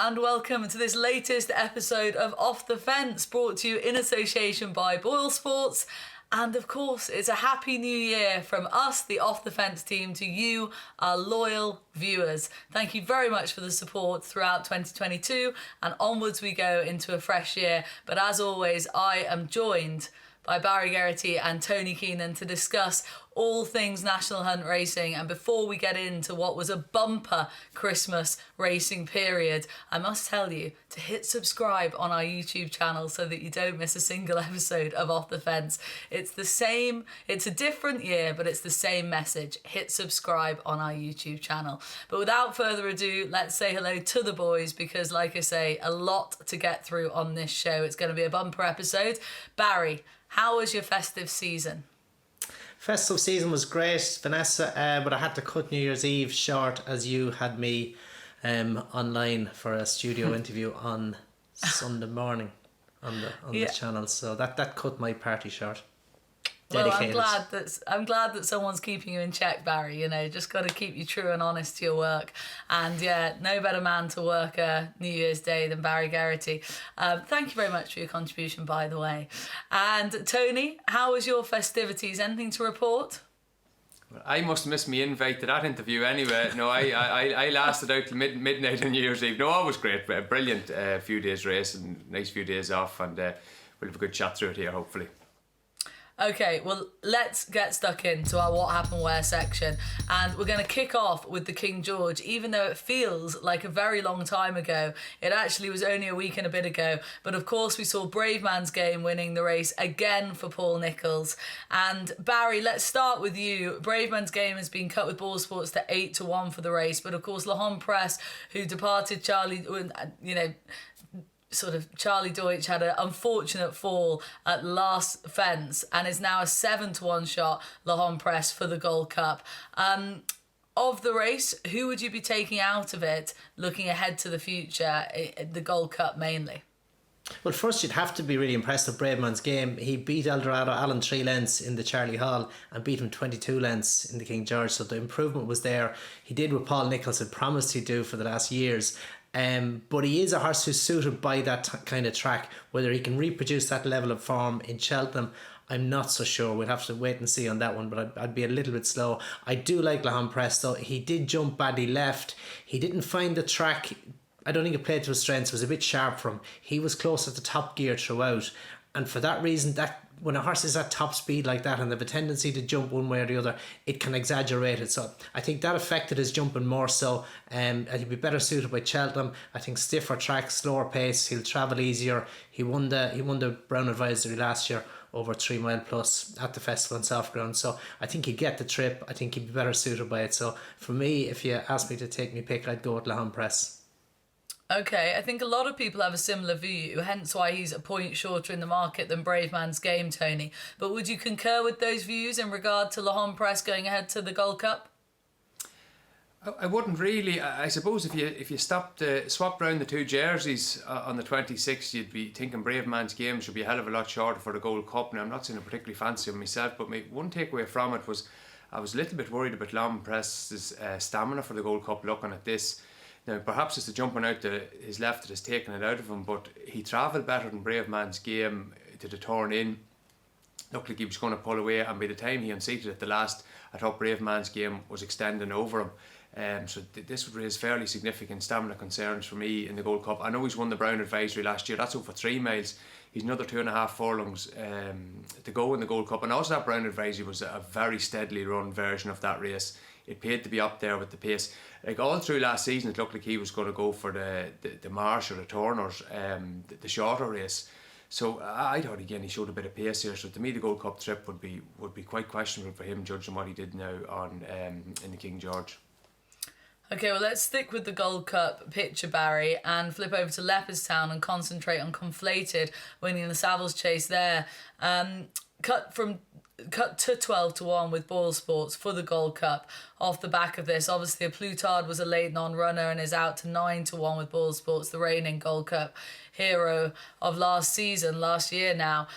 and welcome to this latest episode of Off the Fence, brought to you in association by BoyleSports. And of course, it's a happy new year from us, the Off the Fence team, to you, our loyal viewers. Thank you very much for the support throughout 2022, and onwards we go into a fresh year. But as always, I am joined by Barry Geraghty and Tony Keenan to discuss all things National Hunt racing. And before we get into what was a bumper Christmas racing period, I must tell you to hit subscribe on our YouTube channel so that you don't miss a single episode of Off the Fence. It's the same, it's a different year, but it's the same message. Hit subscribe on our YouTube channel. But without further ado, let's say hello to the boys, because like I say, a lot to get through on this show. It's going to be a bumper episode. Barry, how was your festive season? Festive season was great, Vanessa, but I had to cut New Year's Eve short as you had me online for a studio interview on Sunday morning on the channel. So that cut my party short. Dedicated. Well, I'm glad that someone's keeping you in check, Barry. You know, just got to keep you true and honest to your work. And yeah, no better man to work New Year's Day than Barry Geraghty. Thank you very much for your contribution, by the way. And Tony, how was your festivities? Anything to report? I must have missed my invite to that interview anyway. No, I lasted out till midnight on New Year's Eve. No, it was great. A brilliant few days race and nice few days off, and we'll have a good chat through it here, hopefully. Okay, well, let's get stuck into our What Happened Where section. And we're going to kick off with the King George. Even though it feels like a very long time ago, it actually was only a week and a bit ago. But of course, we saw Braveman's Game winning the race again for Paul Nicholls. And Barry, let's start with you. Braveman's Game has been cut with BoyleSports to 8-1 for the race. But of course, Lawlor Press, who departed Charlie Deutsch had an unfortunate fall at last fence and is now a 7-1 shot, Lawlor Press, for the Gold Cup. Of the race, who would you be taking out of it, looking ahead to the future, the Gold Cup mainly? Well, first you'd have to be really impressed with Braveman's Game. He beat Eldorado Allen 3 lengths in the Charlie Hall and beat him 22 lengths in the King George, so the improvement was there. He did what Paul Nicholls had promised he'd do for the last years. But he is a horse who's suited by that kind of track. Whether he can reproduce that level of form in Cheltenham, I'm not so sure. We'll have to wait and see on that one, but I'd be a little bit slow. I do like Lawlor Press though. He did jump badly left. He didn't find the track. I don't think it played to his strengths. It was a bit sharp for him. He was close at the top gear throughout. And for that reason, that when a horse is at top speed like that and they have a tendency to jump one way or the other, it can exaggerate it. So I think that affected his jumping more so. He'd be better suited by Cheltenham. I think stiffer track, slower pace. He'll travel easier. He won the Brown Advisory last year over 3 mile plus at the festival on soft ground. So I think he'd get the trip. I think he'd be better suited by it. So for me, if you ask me to take me pick, I'd go with Lawlor Press. Okay, I think a lot of people have a similar view, hence why he's a point shorter in the market than Braveman's Game, Tony. But would you concur with those views in regard to Lawlor Press going ahead to the Gold Cup? I wouldn't really. I suppose if you swapped around the two jerseys on the 26th, you'd be thinking Braveman's Game should be a hell of a lot shorter for the Gold Cup. Now, I'm not saying I particularly fancy him myself, but one takeaway from it was I was a little bit worried about Lawlor Press's stamina for the Gold Cup looking at this. Now, perhaps it's the jumping out to his left that has taken it out of him, but he travelled better than Braveman's Game to the turn in. Looked like he was going to pull away, and by the time he unseated at the last, I thought Braveman's Game was extending over him. So this would raise fairly significant stamina concerns for me in the Gold Cup. I know he's won the Brown Advisory last year. That's over 3 miles. He's another 2.5 furlongs to go in the Gold Cup. And also that Brown Advisory was a very steadily run version of that race. It paid to be up there with the pace. Like all through last season, it looked like he was going to go for the Marsh or the Turners, the shorter race. So I thought again he showed a bit of pace here. So to me, the Gold Cup trip would be quite questionable for him, judging what he did now on in the King George. Okay, well, let's stick with the Gold Cup picture, Barry, and flip over to Leopardstown and concentrate on Conflated winning the Savills Chase there. Cut to 12-1 with BoyleSports for the Gold Cup off the back of this. Obviously, a Plutard was a late non-runner and is out to 9-1 with BoyleSports, the reigning Gold Cup hero of last year now.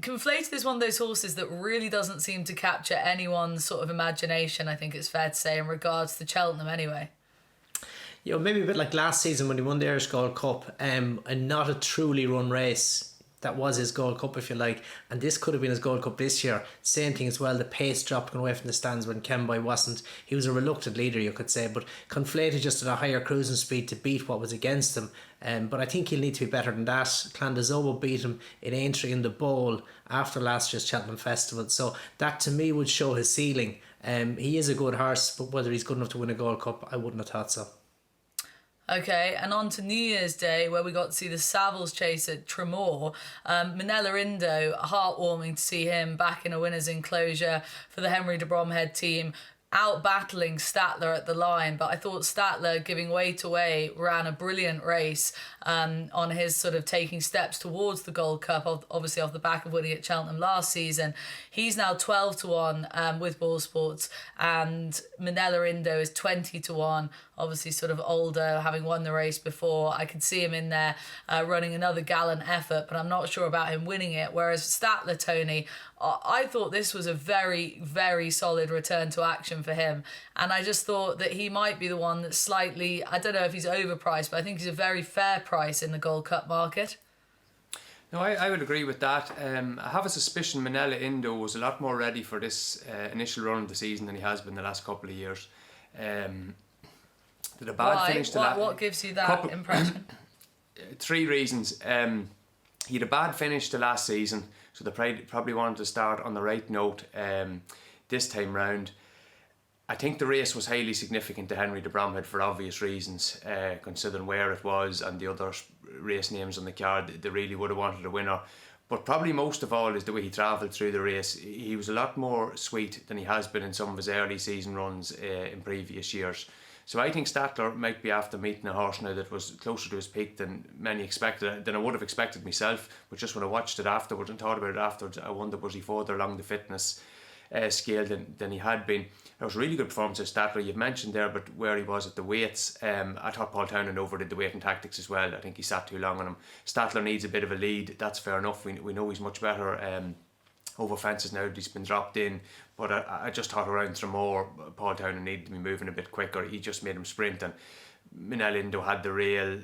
Conflated is one of those horses that really doesn't seem to capture anyone's sort of imagination, I think it's fair to say, in regards to Cheltenham anyway. maybe a bit like last season when he won the Irish Gold Cup, and not a truly run race. That was his Gold Cup, if you like, and this could have been his Gold Cup this year. Same thing as well, the pace dropping away from the stands when Kemboy wasn't. He was a reluctant leader, you could say, but conflated just at a higher cruising speed to beat what was against him. But I think he'll need to be better than that. Clondazobo beat him in Aintree in the Bowl after last year's Cheltenham Festival, so that to me would show his ceiling. He is a good horse, but whether he's good enough to win a Gold Cup, I wouldn't have thought so. Okay, and on to New Year's Day, where we got to see the Savills chase at Tremor. Manila Indo, heartwarming to see him back in a winner's enclosure for the Henry de Bromhead team, out battling Statler at the line, but I thought Statler, giving weight away, ran a brilliant race on his sort of taking steps towards the Gold Cup, obviously off the back of winning at Cheltenham last season. He's now 12-1 with BoyleSports, and Manila Indo is 20-1, obviously sort of older, having won the race before. I could see him in there running another gallant effort, but I'm not sure about him winning it. Whereas Statler, Tony, I thought this was a very, very solid return to action for him. And I just thought that he might be the one that's slightly, I don't know if he's overpriced, but I think he's a very fair price in the Gold Cup market. No, I would agree with that. I have a suspicion Manila Indo was a lot more ready for this initial run of the season than he has been the last couple of years. Did a bad finish to what gives you that impression? 3 reasons. He had a bad finish to last season, so they probably wanted to start on the right note this time round. I think the race was highly significant to Henry de Bromhead for obvious reasons, considering where it was and the other race names on the card. They really would have wanted a winner. But probably most of all is the way he travelled through the race. He was a lot more sweet than he has been in some of his early season runs in previous years. So I think Statler might be after meeting a horse now that was closer to his peak than many expected, than I would have expected myself. But just when I watched it afterwards and thought about it afterwards, I wondered, was he further along the fitness scale than he had been. It was a really good performance of Statler. You've mentioned there but where he was at the weights. I thought Paul Townend overdid the weight and tactics as well. I think he sat too long on him. Statler needs a bit of a lead, that's fair enough. We know he's much better over fences now that he's been dropped in, but I just thought around Tremor Paul Townend needed to be moving a bit quicker. He just made him sprint, and Manila Indo had the rail.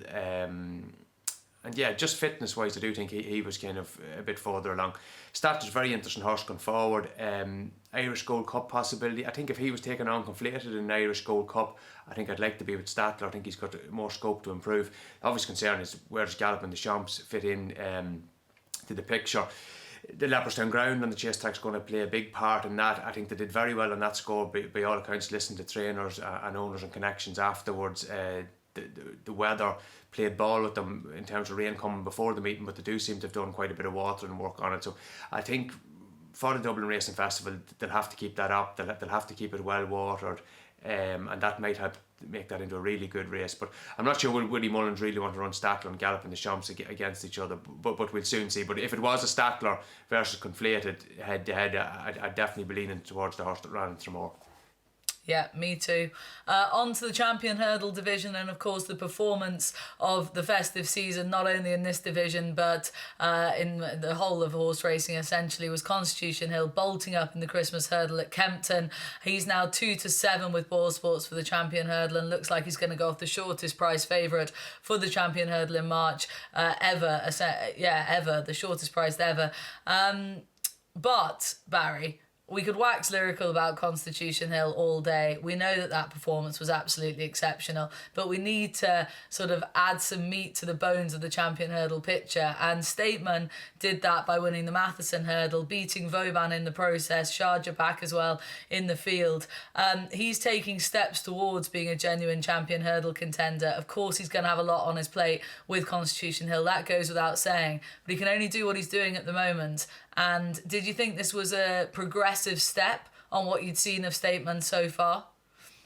And yeah, just fitness wise, I do think he was kind of a bit further along. Statler's a very interesting horse going forward. Irish Gold Cup possibility. I think if he was taken on conflated in an Irish Gold Cup, I think I'd like to be with Statler. I think he's got more scope to improve. The obvious concern is where does Gallop and the Champs fit in to the picture. The Leopardstown ground and the chase track's going to play a big part in that. I think they did very well on that score by all accounts. Listening to trainers and owners and connections afterwards. The weather played ball with them in terms of rain coming before the meeting, but they do seem to have done quite a bit of watering work on it. So I think for the Dublin Racing Festival, they'll have to keep that up. They'll have to keep it well watered, and that might help make that into a really good race. But I'm not sure will Willie Mullins really want to run Statler and Gallop and the Champs against each other, but we'll soon see. But if it was a Statler versus conflated head to head, I'd definitely be leaning towards the horse that ran Tremor. Yeah, me too. On to the Champion Hurdle division, and of course the performance of the festive season, not only in this division but in the whole of horse racing essentially, was Constitution Hill bolting up in the Christmas Hurdle at Kempton. He's now 2-7 with BoyleSports for the Champion Hurdle, and looks like he's going to go off the shortest price favourite for the Champion Hurdle in March ever, the shortest priced ever. But Barry, we could wax lyrical about Constitution Hill all day. We know that performance was absolutely exceptional, but we need to sort of add some meat to the bones of the Champion Hurdle picture. And Stateman did that by winning the Matheson Hurdle, beating Vauban in the process, Sharjah back as well in the field. He's taking steps towards being a genuine Champion Hurdle contender. Of course, he's going to have a lot on his plate with Constitution Hill. That goes without saying, but he can only do what he's doing at the moment. And did you think this was a progressive step on what you'd seen of Stateman so far?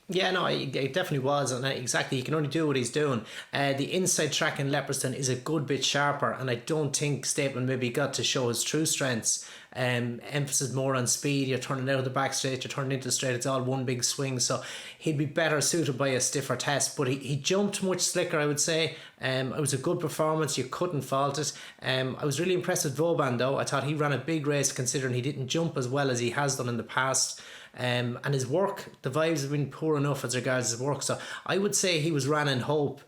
Yeah, no, it definitely was, and exactly, he can only do what he's doing. The inside track in Leopardstown is a good bit sharper, and I don't think Stateman maybe got to show his true strengths. Emphasis more on speed. You're turning out of the back straight, you're turning into the straight, it's all one big swing, so he'd be better suited by a stiffer test. But he jumped much slicker, I would say. It was a good performance, you couldn't fault it. I was really impressed with Vauban though. I thought he ran a big race considering he didn't jump as well as he has done in the past. and his work, the vibes have been poor enough as regards his work. So I would say he was ran in hope.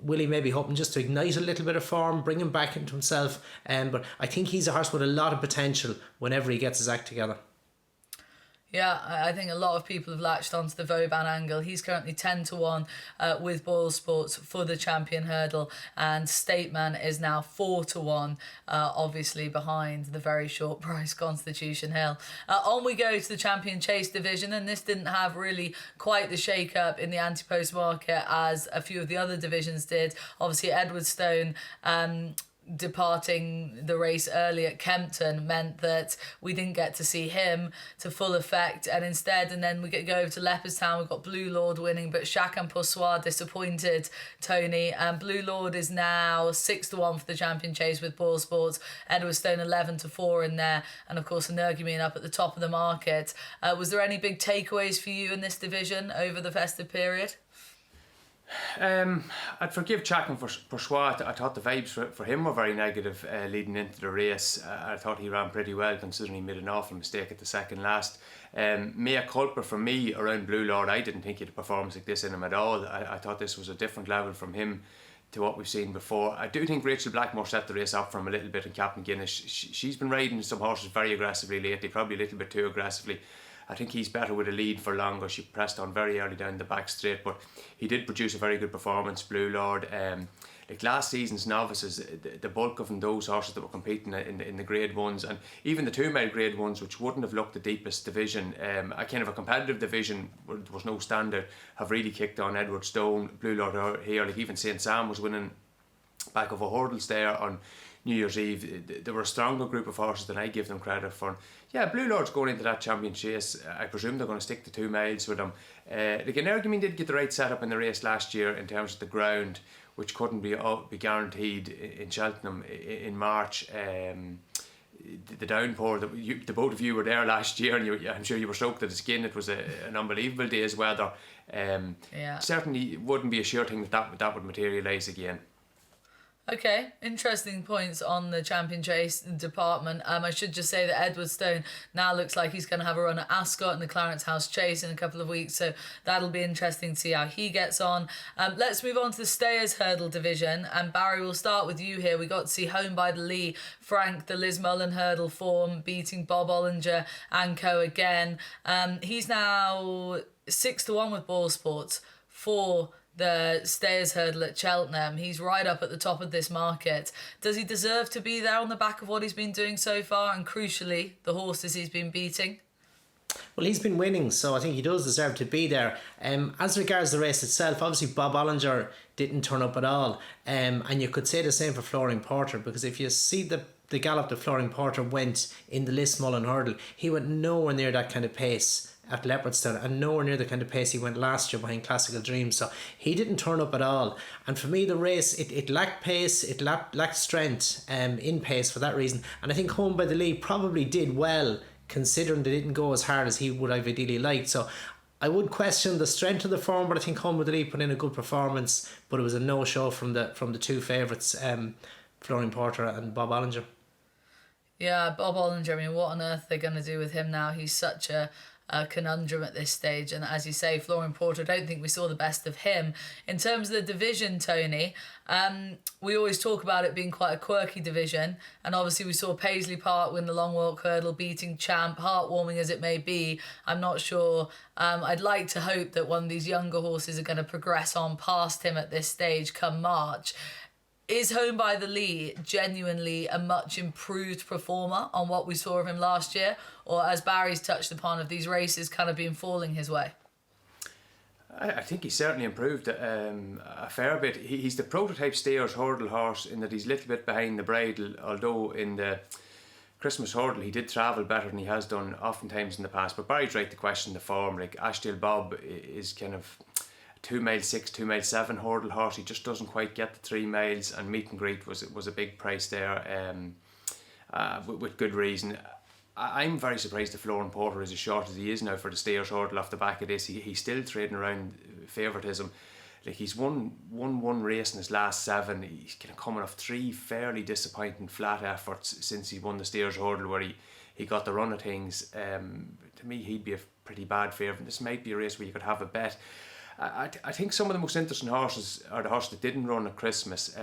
Willie maybe hoping just to ignite a little bit of form, bring him back into himself. But I think he's a horse with a lot of potential whenever he gets his act together. Yeah, I think a lot of people have latched onto the Vauban angle. He's currently 10-1 with BoyleSports for the champion hurdle, and Stateman is now 4-1, obviously behind the very short price Constitution Hill. On we go to the champion chase division, and this didn't have really quite the shake-up in the anti-post market as a few of the other divisions did. Obviously, Edwardstone departing the race early at Kempton meant that we didn't get to see him to full effect, and instead, and then we go over to Leopardstown, we've got Blue Lord winning, but Chacun Pour Soi disappointed Tony, and Blue Lord is now 6-1 for the champion chase with BoyleSports, Edwardstone 11-4 in there, and of course Energumene up at the top of the market. Was there any big takeaways for you in this division over the festive period? I'd forgive Chacun Pour Soi. I thought the vibes for him were very negative leading into the race. I thought he ran pretty well considering he made an awful mistake at the second last. Mea culpa for me around Blue Lord. I didn't think he had a performance like this in him at all. I thought this was a different level from him to what we've seen before. I do think Rachel Blackmore set the race up for him a little bit in Captain Guinness. She's been riding some horses very aggressively lately, probably a little bit too aggressively. I think he's better with a lead for longer. She pressed on very early down the back straight, but he did produce a very good performance, Blue Lord. Like last season's novices, the bulk of them, those horses that were competing in the grade ones, and even the 2 mile grade ones, which wouldn't have looked the deepest division, a kind of a competitive division where there was no standard, have really kicked on. Edwardstone, Blue Lord here, like even St. Sam was winning back over hurdles there on New Year's Eve. They were a stronger group of horses than I give them credit for. Yeah, Blue Lord's going into that champion chase. I presume they're going to stick to 2 miles with him. Like Energumene did get the right setup in the race last year in terms of the ground, which couldn't be guaranteed in Cheltenham in March. The downpour, the both of you were there last year, and I'm sure you were soaked to the skin. It was an unbelievable day's weather. Certainly wouldn't be a sure thing that would materialise again. Okay, interesting points on the champion chase department. I should just say that Edwardstone now looks like he's going to have a run at Ascot and the Clarence House Chase in a couple of weeks, so that'll be interesting to see how he gets on. Let's move on to the Stayers Hurdle division, and Barry, we'll start with you here. We got to see Home by the Lee, Frank, the Liz Mullen hurdle form, beating Bob Ollinger and co again. He's now 6-1 with BoyleSports for the Stayers Hurdle at Cheltenham. He's right up at the top of this market. Does he deserve to be there on the back of what he's been doing so far, and crucially, the horses he's been beating? Well, he's been winning, so I think he does deserve to be there. As regards the race itself, obviously Bob Ollinger didn't turn up at all, and you could say the same for Flooring Porter, because if you see the gallop that Flooring Porter went in the Liz Mullen hurdle, he went nowhere near that kind of pace at Leopardstown, and nowhere near the kind of pace he went last year behind Classical Dreams. So he didn't turn up at all, and for me the race, it lacked pace, it lacked strength in pace for that reason. And I think Home by the Lee probably did well considering they didn't go as hard as he would have ideally liked. So I would question the strength of the form, but I think Home by the Lee put in a good performance, but it was a no show from the two favourites, Flooring Porter and Bob Ollinger. Yeah, Bob Ollinger, I mean, what on earth are they going to do with him now? He's such a conundrum at this stage, and as you say, Flooring Porter, I don't think we saw the best of him. In terms of the division, Tony, we always talk about it being quite a quirky division, and obviously we saw Paisley Park win the Long Walk Hurdle, beating Champ. Heartwarming as it may be, I'm not sure. I'd like to hope that one of these younger horses are going to progress on past him at this stage come March. Is Home by the Lee genuinely a much improved performer on what we saw of him last year? Or, as Barry's touched upon, have these races kind of been falling his way? I think he's certainly improved a fair bit. He's the prototype Stayers hurdle horse in that he's a little bit behind the bridle, although in the Christmas hurdle he did travel better than he has done oftentimes in the past. But Barry's right to question the form. Like Ashdale Bob is kind of 2 mile 6, 2 mile 7 hurdle horse. He just doesn't quite get the 3 miles, and Meet and Greet was a big price there, with good reason. I'm very surprised that Flooring Porter is as short as he is now for the Stayers hurdle off the back of this. He's still trading around favouritism. Like he's won one race in his last 7. He's kind of coming off 3 fairly disappointing flat efforts since he won the Stayers hurdle, where he he got the run of things. To me, he'd be a pretty bad favourite. This might be a race where you could have a bet. I think some of the most interesting horses are the horses that didn't run at Christmas.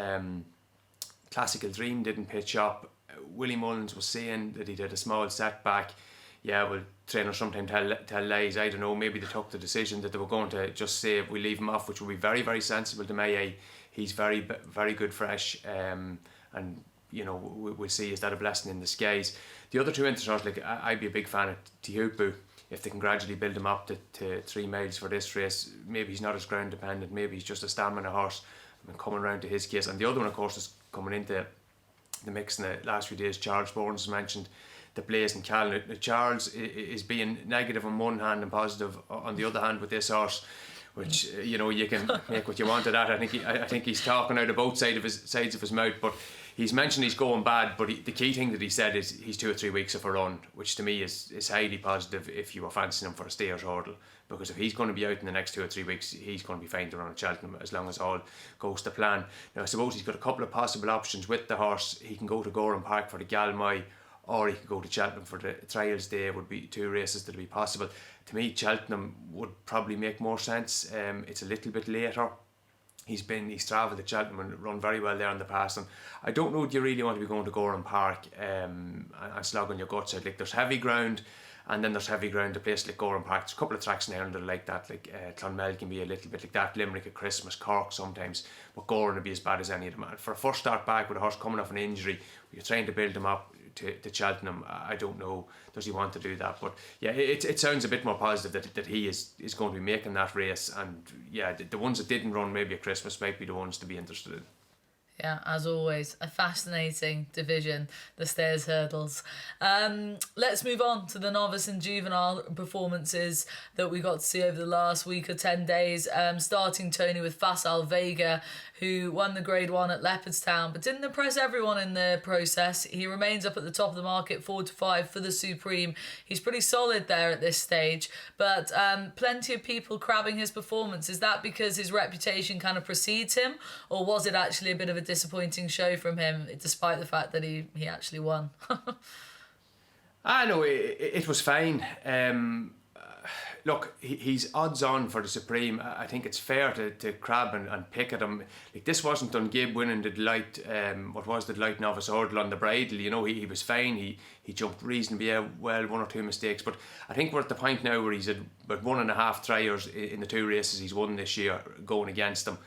Classical Dream didn't pitch up. Willie Mullins was saying that he did a small setback. Yeah, well, trainers sometimes tell lies. I don't know, maybe they took the decision that they were going to just say we leave him off, which would be very, very sensible to me. He's very, very good fresh, and you know, we'll see, is that a blessing in disguise. The other two interesting horses, like I'd be a big fan of Tihupu. If they can gradually build him up to 3 miles for this race, maybe he's not as ground dependent, maybe he's just a stamina horse. I mean, coming around to his case. And the other one, of course, is coming into the mix in the last few days. Charles Bourne mentioned the Blazing Cal. Now, Charles is being negative on one hand and positive on the other hand with this horse, which you know, you can make what you want of that. I think he's talking out of both sides of his mouth, but he's mentioned he's going bad. But the key thing that he said is he's 2 or 3 weeks of a run, which to me is highly positive if you were fancying him for a stayers hurdle. Because if he's going to be out in the next 2 or 3 weeks, he's going to be fine to run at Cheltenham as long as all goes to plan. Now, I suppose he's got a couple of possible options with the horse. He can go to Gorham Park for the Galmoy, or he could go to Cheltenham for the trials day. Would be 2 races that would be possible. To me, Cheltenham would probably make more sense. It's a little bit later. He's travelled to Cheltenham and run very well there in the past. And I don't know, do you really want to be going to Gorham Park and slogging your guts out? Like, there's heavy ground, and then there's heavy ground, a place like Gorham Park. There's a couple of tracks in Ireland that are like that, like Clonmel can be a little bit like that, Limerick at Christmas, Cork sometimes, but Gorham would be as bad as any of them. And for a first start back with a horse coming off an injury, you're trying to build him up to Cheltenham, I don't know, does he want to do that? But yeah, it sounds a bit more positive that he is going to be making that race. And yeah, the ones that didn't run maybe at Christmas might be the ones to be interested in. Yeah, as always, a fascinating division, the stairs hurdles. Let's move on to the novice and juvenile performances that we got to see over the last week or 10 days. Starting, Tony, with Facile Vega, who won the Grade 1 at Leopardstown, but didn't impress everyone in the process. He remains up at the top of the market, 4-5 for the Supreme. He's pretty solid there at this stage, but plenty of people crabbing his performance. Is that because his reputation kind of precedes him, or was it actually a bit of a disappointing show from him, despite the fact that he actually won? I know it was fine. Look, he's odds on for the Supreme. I think it's fair to crab and pick at him. Like, this wasn't Dungibb winning the Delight, the Delight Novice Hurdle on the bridle. You know, he was fine. He jumped reasonably well, 1 or 2 mistakes. But I think we're at the point now where he's at about 1.5 triers in the 2 races he's won this year going against him.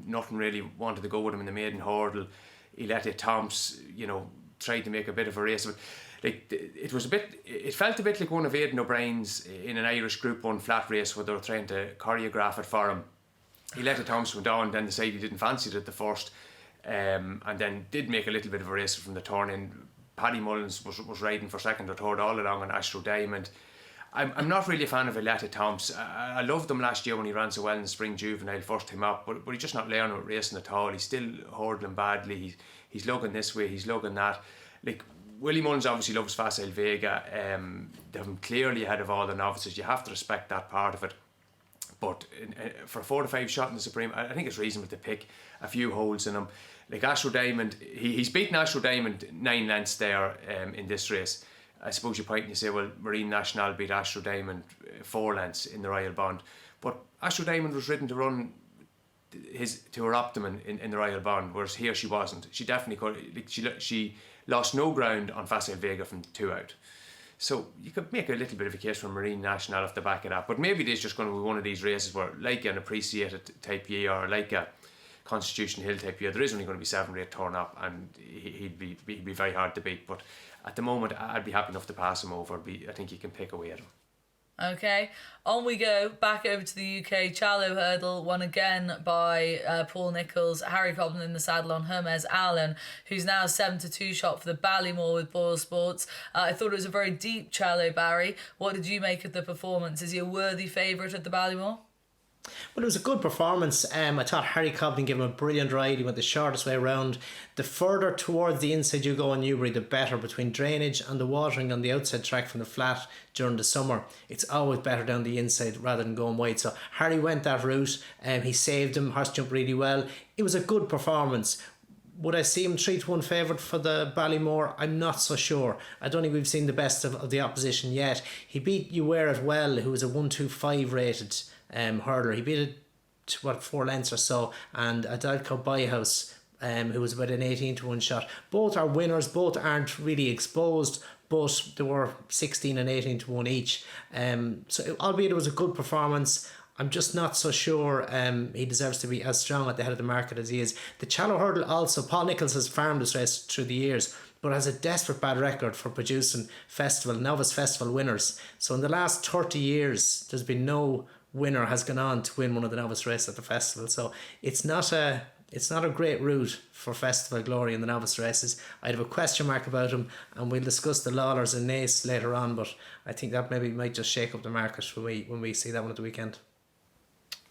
Nothing really wanted to go with him in the maiden hurdle. He let it Tomps, you know, tried to make a bit of a race of it. Like, it felt a bit like one of Aidan O'Brien's in an Irish Group 1 flat race where they were trying to choreograph it for him. He let it Tomps went on, then decided he didn't fancy it at the first, and then did make a little bit of a race from the turn in. Paddy Mullins was riding for second or third all along on Astro Diamond. I'm not really a fan of Aletta Tomps. I loved him last year when he ran so well in the spring juvenile, first time up, but he's just not learning with racing at all. He's still hurdling badly. He's lugging this way, he's lugging that. Like, Willie Mullins obviously loves Facile Vega. They have him clearly ahead of all the novices. You have to respect that part of it. But for a 4-5 shot in the Supreme, I think it's reasonable to pick a few holes in him. Like Astro Diamond, he's beaten Astro Diamond 9 lengths there in this race. I suppose you point and you say, well, Marine National beat Astro Diamond 4 lengths in the Royal Bond. But Astro Diamond was ridden to run to her optimum in the Royal Bond, whereas here she wasn't. She definitely could. Like, she lost no ground on Facile Vega from 2 out. So you could make a little bit of a case for Marine National off the back of that. But maybe it is just going to be one of these races where, like an Appreciated type year or like a Constitution Hill type year, there is only going to be 7 or 8 turn up, and he'd be very hard to beat. But at the moment, I'd be happy enough to pass him over. I think you can pick away at him. Okay, on we go, back over to the UK. Challow Hurdle, won again by Paul Nicholls. Harry Cobden in the saddle on Hermes Allen, who's now 7-2 shot for the Ballymore with BoyleSports. I thought it was a very deep Challow, Barry. What did you make of the performance? Is he a worthy favourite at the Ballymore? Well, it was a good performance. I thought Harry Cobden gave him a brilliant ride. He went the shortest way around. The further towards the inside you go in Newbury, the better, between drainage and the watering on the outside track from the flat during the summer. It's always better down the inside rather than going wide. So Harry went that route. He saved him. Horse jumped really well. It was a good performance. Would I see him 3-1 favourite for the Ballymore? I'm not so sure. I don't think we've seen the best of the opposition yet. He beat You Wear It Well, who was a 125 rated hurdler. He beat it to 4 lengths or so, and Adalco Byhouse, who was about an 18-1 shot. Both are winners, both aren't really exposed, but they were 16 and 18-1 each. So albeit it was a good performance, I'm just not so sure he deserves to be as strong at the head of the market as he is. The Shallow Hurdle also, Paul Nicholls has farmed this race through the years, but has a desperate bad record for producing novice festival winners. So in the last 30 years, there's been no winner has gone on to win one of the novice races at the festival. So it's not a great route for festival glory in the novice races. I'd have a question mark about him, and we'll discuss the Lawlors and Naas later on, but I think that maybe might just shake up the market when we see that one at the weekend.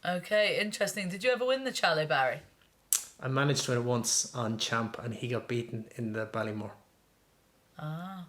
Okay, interesting. Did you ever win the Chalet, Barry? I managed to win it once on Champ, and he got beaten in the Ballymore. Ah,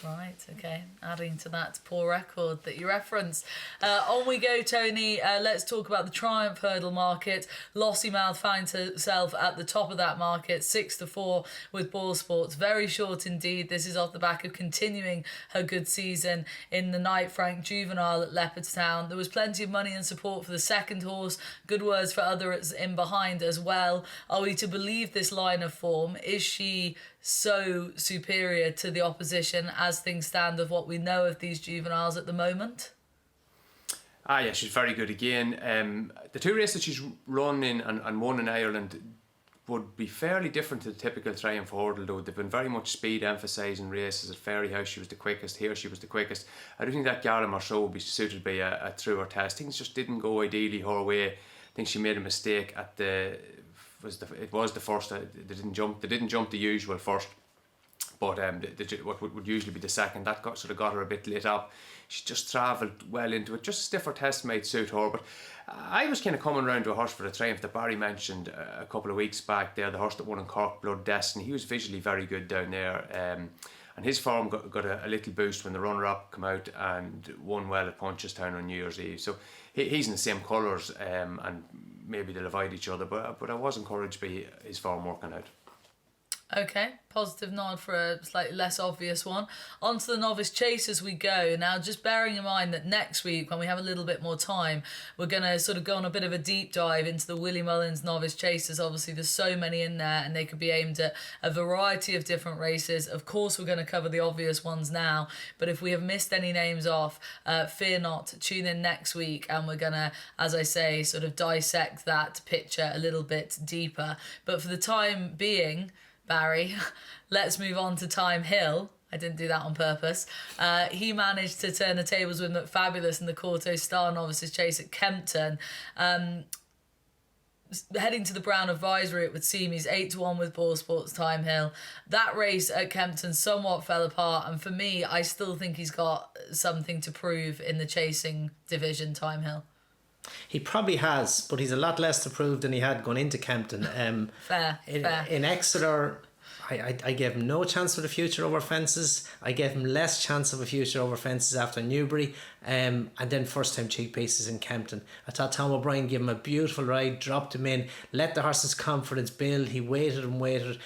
right, okay. Adding to that poor record that you referenced. On we go, Tony. Let's talk about the Triumph Hurdle market. Lossiemouth finds herself at the top of that market, 6-4 with BoyleSports. Very short indeed. This is off the back of continuing her good season in the Knight Frank Juvenile at Leopardstown. There was plenty of money and support for the second horse. Good words for others in behind as well. Are we to believe this line of form? Is she so superior to the opposition as things stand of what we know of these juveniles at the moment? Yeah, she's very good again. The 2 races she's run in and won in Ireland would be fairly different to the typical Triumph Hurdle, though. They've been very much speed emphasised in races. At Fairyhouse she was the quickest, here she was the quickest. I don't think that Gala Marceau would be suited by a truer test. Things just didn't go ideally her way. I think she made a mistake at it was the first. They didn't jump the usual first, but what would usually be the second, that sort of got her a bit lit up. She just travelled well into it. Just a stiffer test might suit her. But I was kind of coming round to a horse for the Triumph that Barry mentioned a couple of weeks back there, the horse that won in Cork, Blood Destiny. He was visually very good down there, and his form got a little boost when the runner-up came out and won well at Punchestown on New Year's Eve. So he's in the same colours, and maybe they'll avoid each other, but I was encouraged by his form working out. Okay, positive nod for a slightly less obvious one. On to the novice chase as we go. Now, just bearing in mind that next week, when we have a little bit more time, we're going to sort of go on a bit of a deep dive into the Willie Mullins novice chases. Obviously, there's so many in there, and they could be aimed at a variety of different races. Of course, we're going to cover the obvious ones now, but if we have missed any names off, fear not, tune in next week, and we're going to, as I say, sort of dissect that picture a little bit deeper. But for the time being, Barry, let's move on to Timehill. I didn't do that on purpose. He managed to turn the tables with McFabulous in the Corto Star Novices Chase at Kempton. Heading to the Brown Advisory, it would seem he's 8-1 with BoyleSports Timehill. That race at Kempton somewhat fell apart, and for me, I still think he's got something to prove in the chasing division, Timehill. He probably has, but he's a lot less to prove than he had going into Kempton. Fair. In Exeter, I gave him no chance for the future over fences. I gave him less chance of a future over fences after Newbury, and then first time cheek pieces in Kempton. I thought Tom O'Brien gave him a beautiful ride, dropped him in, let the horse's confidence build. He waited and waited,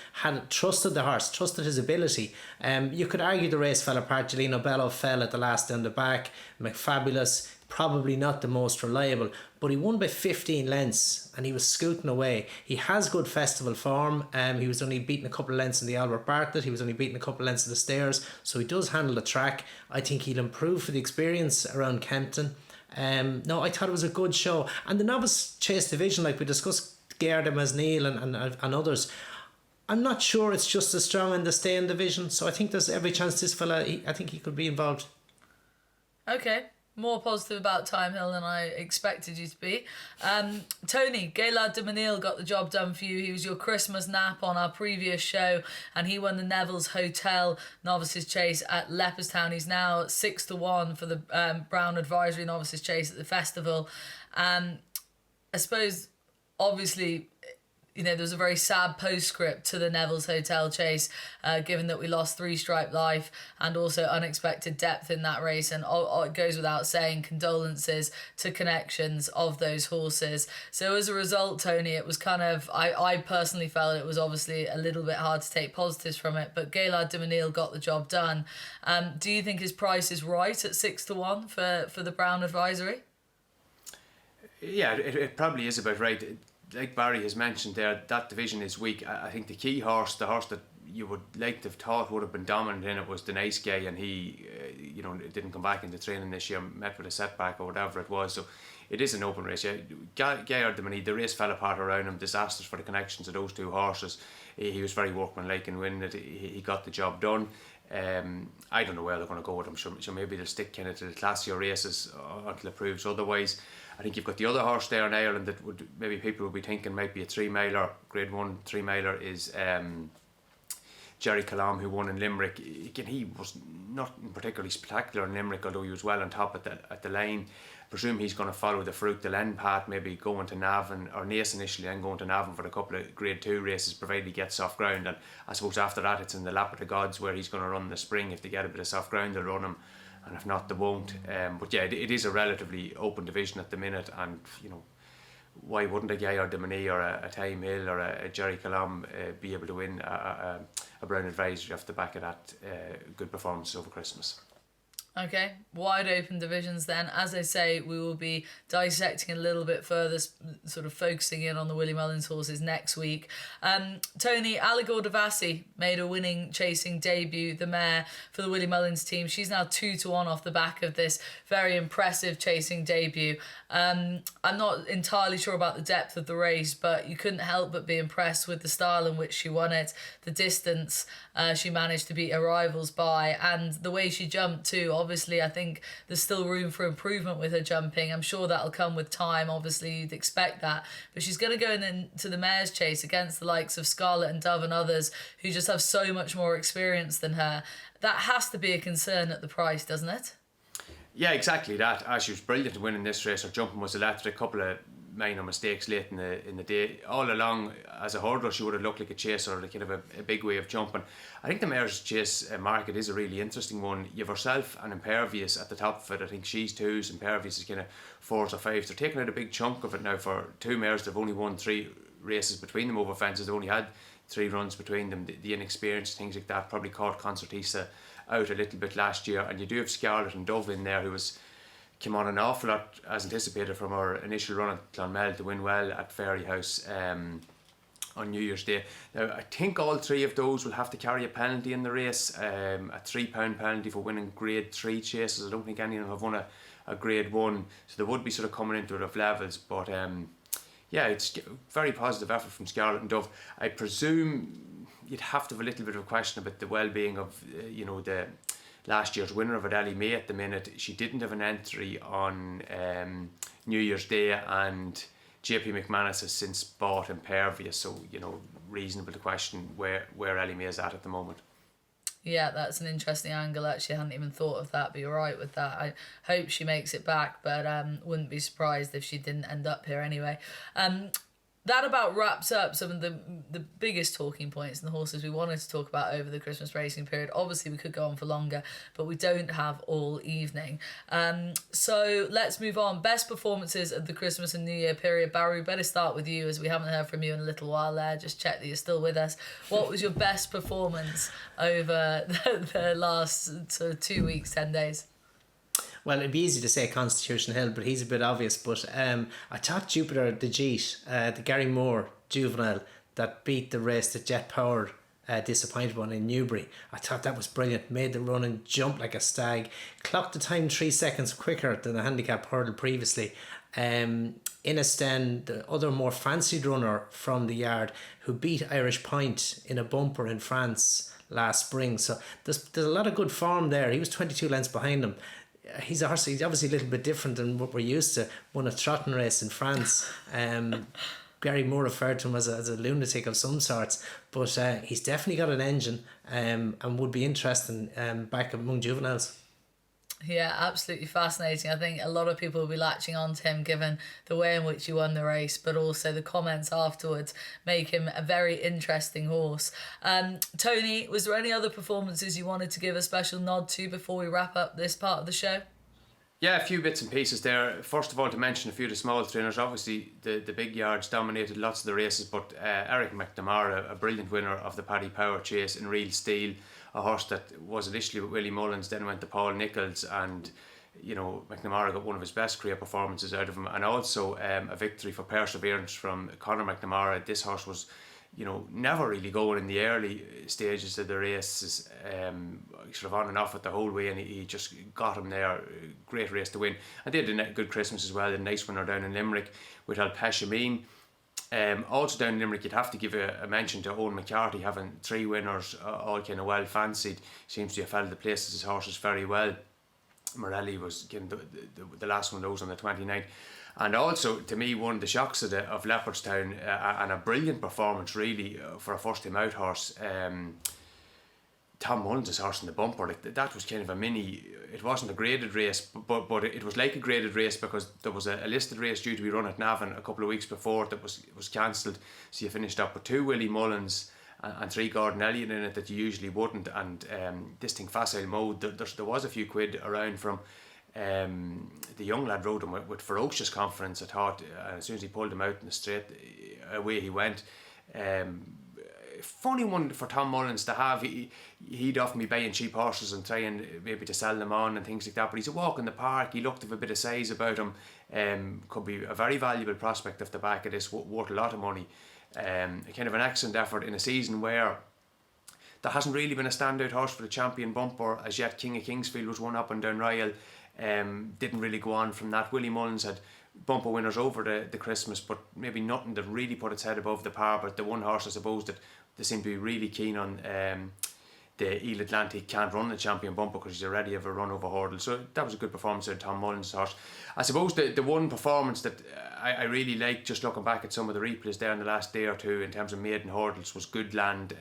trusted the horse, trusted his ability. You could argue the race fell apart. Gelino Bello fell at the last down the back. McFabulous, probably not the most reliable, but he won by 15 lengths and he was scooting away. He has good festival form. He was only beaten a couple of lengths in the Albert Bartlett. He was only beaten a couple of lengths in the Stairs, so he does handle the track. I think he'll improve for the experience around Kempton. No, I thought it was a good show. And the novice chase division, like we discussed, Gala De Manila and others, I'm not sure it's just as strong in the staying division, so I think there's every chance this fella, I think he could be involved. Okay. More positive about Timehill than I expected you to be. Tony, Gala De Manila got the job done for you. He was your Christmas nap on our previous show, and he won the Neville's Hotel Novices Chase at Leopardstown. He's now 6-1 for the Brown Advisory Novices Chase at the festival. I suppose, obviously, there was a very sad postscript to the Neville's Hotel chase, given that we lost Three Stripe Life and also unexpected depth in that race. And it goes without saying, condolences to connections of those horses. So as a result, Tony, it was kind of, I personally felt it was obviously a little bit hard to take positives from it, but Gala De Manila got the job done. Do you think his price is right at 6-1 for the Brown Advisory? Yeah, it probably is about right. Like Barry has mentioned there, that division is weak. I think the key horse, the horse that you would like to have thought would have been dominant in it, was the Nice Guy, and he, didn't come back into training this year, met with a setback or whatever it was. So it is an open race. Yeah, Gala De Manila, the race fell apart around him. Disasters for the connections of those two horses. He was very workmanlike in winning it. He got the job done. I don't know where they're going to go with him. So maybe they'll stick kind of to the classier races until it proves otherwise. I think you've got the other horse there in Ireland that would maybe people would be thinking might be a 3-miler, Grade 1 3-miler, is Geraghty, who won in Limerick. Again, he was not particularly spectacular in Limerick, although he was well on top at the line. I presume he's going to follow the Fruit de Len path, maybe going to Navan or Naas initially and going to Navan for a couple of Grade 2 races, provided he gets soft ground. And I suppose after that it's in the lap of the gods where he's going to run the spring. If they get a bit of soft ground, they'll run him, and if not, they won't. But yeah, it is a relatively open division at the minute, and why wouldn't a Gala De Manila or a Timehill or a Geraghty be able to win a Brown Advisory off the back of that good performance over Christmas? Okay, wide open divisions then. As I say, we will be dissecting a little bit further, sort of focusing in on the Willie Mullins horses next week. Tony, Lawlor Devassi made a winning chasing debut, the mare for the Willie Mullins team. She's now 2-1 off the back of this very impressive chasing debut. I'm not entirely sure about the depth of the race, but you couldn't help but be impressed with the style in which she won it, the distance she managed to beat her rivals by, and the way she jumped too. Obviously, I think there's still room for improvement with her jumping. I'm sure that'll come with time. Obviously, you'd expect that. But she's going to go into the mare's chase against the likes of Scarlet and Dove and others who just have so much more experience than her. That has to be a concern at the price, doesn't it? Yeah, exactly that. She was brilliant in winning this race. Her jumping was electric. A couple of minor mistakes late in the day. All along, as a hurdler, she would have looked like a chaser, like kind of a big way of jumping. I think the mare's chase market is a really interesting one. You've herself and Impervious at the top of it. I think she's 2s, Impervious is kind of 4s or 5s. They're taking out a big chunk of it now. For two mares, they've only won 3 races between them over fences. They've only had 3 runs between them. The inexperience, things like that, probably caught Concertista out a little bit last year. And you do have Scarlet and Dove in there, who came on an awful lot as anticipated from her initial run at Clonmel to win well at Fairyhouse on New Year's Day. Now, I think all 3 of those will have to carry a penalty in the race, a £3 penalty for winning Grade 3 chases. I don't think any of them have won a Grade 1, so they would be sort of coming into it of levels. But yeah, it's a very positive effort from Scarlet and Dove. I presume you'd have to have a little bit of a question about the well-being of the last year's winner of it, Ellie May, at the minute. She didn't have an entry on New Year's Day, and JP McManus has since bought Impervious, so reasonable to question where Ellie May is at the moment. Yeah, that's an interesting angle. Actually, I hadn't even thought of that, but you're right with that. I hope she makes it back, but wouldn't be surprised if she didn't end up here anyway. That about wraps up some of the biggest talking points and the horses we wanted to talk about over the Christmas racing period. Obviously, we could go on for longer, but we don't have all evening. So let's move on. Best performances of the Christmas and New Year period. Barry, we better start with you, as we haven't heard from you in a little while there. Just check that you're still with us. What was your best performance over the last sort of 2 weeks, 10 days? Well, it'd be easy to say Constitution Hill, but he's a bit obvious. But I thought Jupiter the Jeet, the Gary Moore juvenile that beat the race that Jet Power disappointed one in Newbury. I thought that was brilliant. Made the run and jump like a stag. Clocked the time 3 seconds quicker than the handicap hurdle previously. Innisden, the other more fancied runner from the yard, who beat Irish Point in a bumper in France last spring. So there's a lot of good form there. He was 22 lengths behind him. He's a horse. He's obviously a little bit different than what we're used to. Won a trotting race in France. Gary Moore referred to him as a lunatic of some sorts, but he's definitely got an engine and would be interesting back among juveniles. Yeah, absolutely fascinating. I think a lot of people will be latching on to him given the way in which he won the race, but also the comments afterwards make him a very interesting horse. Tony, was there any other performances you wanted to give a special nod to before we wrap up this part of the show? Yeah, a few bits and pieces there. First of all, to mention a few of the small trainers. Obviously, the big yards dominated lots of the races, but Eric McNamara, a brilliant winner of the Paddy Power Chase in Real Steel, a horse that was initially with Willie Mullins, then went to Paul Nicholls, and McNamara got one of his best career performances out of him, and also a victory for Perseverance from Conor McNamara. This horse was never really going in the early stages of the races, sort of on and off it the whole way, and he just got him there. Great race to win. And they had a good Christmas as well, a nice winner down in Limerick with Al Peshameen. Also down in Limerick, you'd have to give a mention to Owen McCarthy having 3 winners, all kind of well fancied. Seems to have held the places his horses very well. Morelli was given the last one of those on the 29th. And also, to me, one of the shocks of Leopardstown, and a brilliant performance, really, for a first-time out horse. Tom Mullins' horse in the bumper, that was kind of a mini. It wasn't a graded race, but it was like a graded race because there was a listed race due to be run at Navan a couple of weeks before that was cancelled. So you finished up with 2 Willie Mullins and 3 Gordon Elliott in it that you usually wouldn't. And this thing, Facile Mode, there was a few quid around from. The young lad rode him with ferocious confidence. I thought as soon as he pulled him out in the straight, away he went. Funny one for Tom Mullins to have. He'd often be buying cheap horses and trying maybe to sell them on and things like that, but he's a walk in the park. He looked with a bit of size about him. Could be a very valuable prospect off the back of this, worth a lot of money. Kind of an excellent effort in a season where there hasn't really been a standout horse for the champion bumper as yet. King of Kingsfield was one up and down Ryle. Didn't really go on from that. Willie Mullins had bumper winners over the Christmas, but maybe nothing that really put its head above the par. But the one horse, I suppose, that they seem to be really keen on, the Eel Atlantic, can't run the champion bumper because he's already have a run over hurdle. So that was a good performance of Tom Mullins' horse. I suppose the one performance that I really liked, just looking back at some of the replays there in the last day or two in terms of maiden hurdles, was Goodland,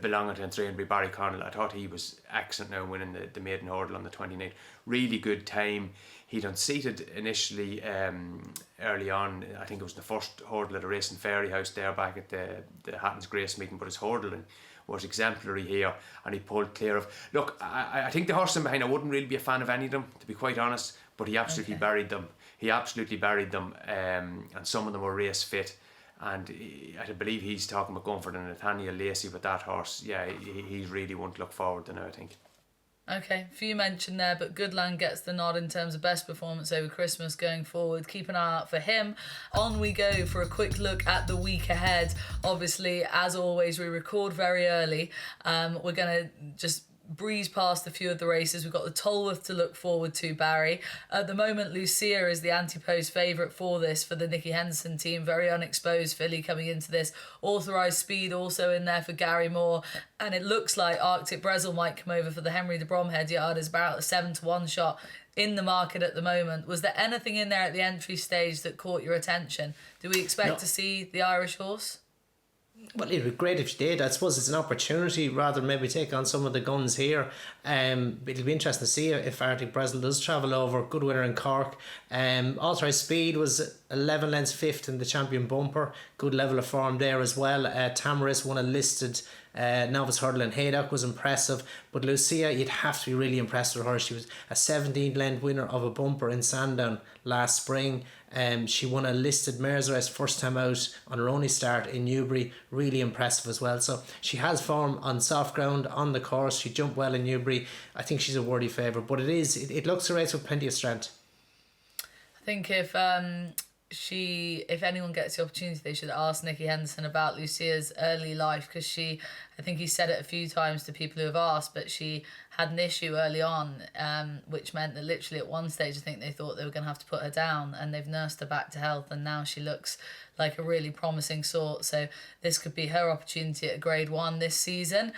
belonging to Trainbury Barry Connell. I thought he was excellent now winning the maiden hurdle on the 29th. Really good time. He'd unseated initially early on. I think it was the first hurdle at a race in Fairy House there back at the Hatton's Grace meeting, but his hurdling was exemplary here and he pulled clear of. Look, I think the horse in behind, I wouldn't really be a fan of any of them, to be quite honest, but he absolutely buried them. He absolutely buried them, and some of them were race fit. And I believe he's talking about going for the Nathaniel Lacey with that horse. Yeah, he's really one to look forward to now, I think. Okay, few mentioned there, but Goodland gets the nod in terms of best performance over Christmas going forward. Keep an eye out for him. On we go for a quick look at the week ahead. Obviously, as always, we record very early. We're going to just breeze past a few of the races. We've got the Tolworth to look forward to, Barry. At the moment, Lucia is the anti-post favourite for this, for the Nicky Henderson team. Very unexposed filly coming into this. Authorised Speed also in there for Gary Moore. And it looks like Arctic Brazil might come over for the Henry de Bromhead yard. Is about a 7-1 shot in the market at the moment. Was there anything in there at the entry stage that caught your attention? Do we expect to see the Irish horse? Well, it'd be great if you did. I suppose it's an opportunity rather than maybe take on some of the guns here. It'll be interesting to see if Arctic Brazil does travel over. Good winner in Cork. Authorised Speed was 11 lengths fifth in the champion bumper. Good level of form there as well. Tamaris won a listed novice hurdle in Haydock, was impressive. But Lucia, you'd have to be really impressed with her. She was a 17 length winner of a bumper in Sandown last spring. She won a listed mares race first time out on her only start in Newbury. Really impressive as well. So she has form on soft ground, on the course. She jumped well in Newbury. I think she's a worthy favourite, but it looks a race with plenty of strength. I think if anyone gets the opportunity, they should ask Nicky Henderson about Lucia's early life, because I think he said it a few times to people who have asked, but she had an issue early on, which meant that literally at one stage I think they thought they were going to have to put her down, and they've nursed her back to health, and now she looks like a really promising sort. So this could be her opportunity at Grade 1 this season.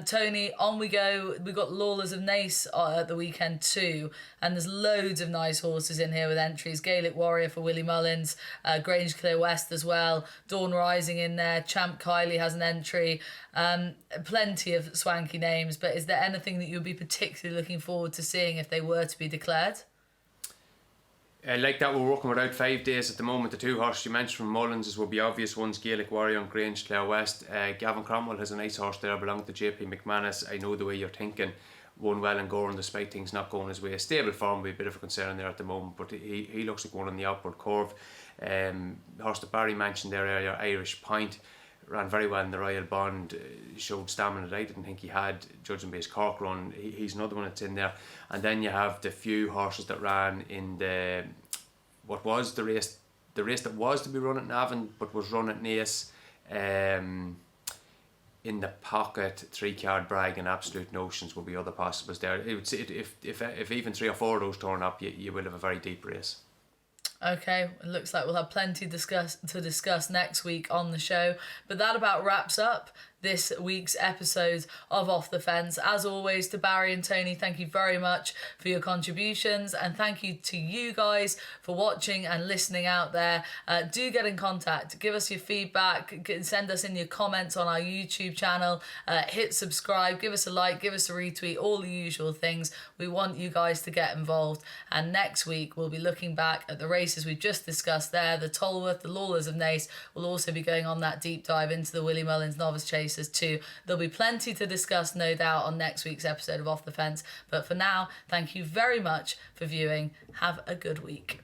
Tony, on we go. We've got Lawlors of Naas at the weekend too, and there's loads of nice horses in here with entries. Gaelic Warrior for Willie Mullins, Grange Clear West as well, Dawn Rising in there, Champ Kylie has an entry, plenty of swanky names. But is there anything that you'd be particularly looking forward to seeing if they were to be declared? Like that, we're working without 5 days at the moment. The two horses you mentioned from Mullins will be obvious ones: Gaelic Warrior and Grange Clare West. Gavin Cromwell has a nice horse there belonging to JP McManus. I know the way you're thinking. Won well in Goran despite things not going his way. Stable form will be a bit of a concern there at the moment, but he looks like one on the upward curve. Horse that Barry mentioned there earlier, Irish Point, ran very well in the Royal Bond, showed stamina that I didn't think he had, judging by his Cork run. He's another one that's in there. And then you have the few horses that ran in the race that was to be run at Navan but was run at Naas. In the pocket, 3-card Bragg and Absolute Notions will be other possibles there. If even 3 or 4 of those turn up, you will have a very deep race. Okay, it looks like we'll have plenty to discuss next week on the show. But that about wraps up this week's episode of Off the Fence. As always, to Barry and Tony, thank you very much for your contributions, and thank you to you guys for watching and listening out there. Do get in contact, give us your feedback, send us in your comments on our YouTube channel, hit subscribe, give us a like, give us a retweet, all the usual things. We want you guys to get involved. And next week we'll be looking back at the races we've just discussed there, the Tolworth, the Lawlors of Naas. We'll also be going on that deep dive into the Willie Mullins Novice Chasers too. There'll be plenty to discuss, no doubt, on next week's episode of Off the Fence. But for now, thank you very much for viewing. Have a good week.